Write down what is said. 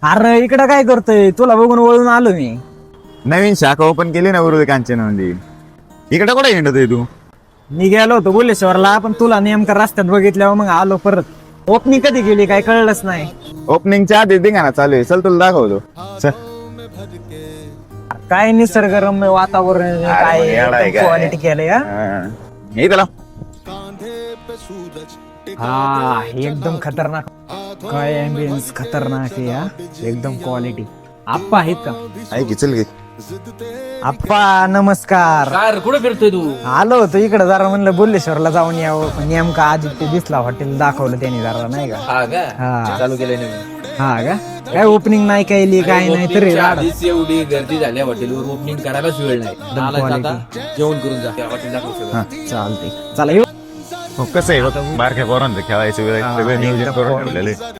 अरे इकडं काय करतोय? तुला बघून वळून आलो मी. नवीन शाखा ओपन केली ना उरुळ कांचनमध्ये. इकडे कुठे हिंडतोय तू? मी गेलो होतो बुलेश्वरला, पण तुला नेमका रस्त्यात बघितल्यावर मग आलो परत. ओपनिंग कधी केली काय कळलंच नाही. ओपनिंगच्या आधी धिंगाणा चालू आहे. चल तुला दाखवतो. चल. काय निसर्गरम्य वातावरण, काय येडा आहे काय? क्वालिटी केलंय हा? हा. हे त्याला हा एकदम खतरनाक. काय अँबियन्स खतरनाक आहे हा. एकदम क्वालिटी. आप्पा आहेत का? आहे की चल घे. आप्पा नमस्कार. कार कुठे फिरतोय तू? आलो होतो इकडे जरा, म्हणलं बुलेश्वरला जाऊन यावं, पण नेमका आदित्य दिसला हॉटेल दाखवलं त्यांनी जरा, नाही का? हा का? हा. चालू केलंय नवीन. हा का? काय ओपनिंग नाही काय काय नाही तरी ओपनिंगच्या राडा. आधीच एवढी गर्दी झाल्या हॉटेलवर, ओपनिंग करायलाच वेळ नाही. आलाय आता जेवण करून जा हॉटेल दाखव सगळं. चालते चला येऊ. हो, कसं आहे बघ, बारक्या पोरांचं खेळायचं वेळ हा, सगळं नियोजन एकदम करून quality. ठेवलेलं आहे.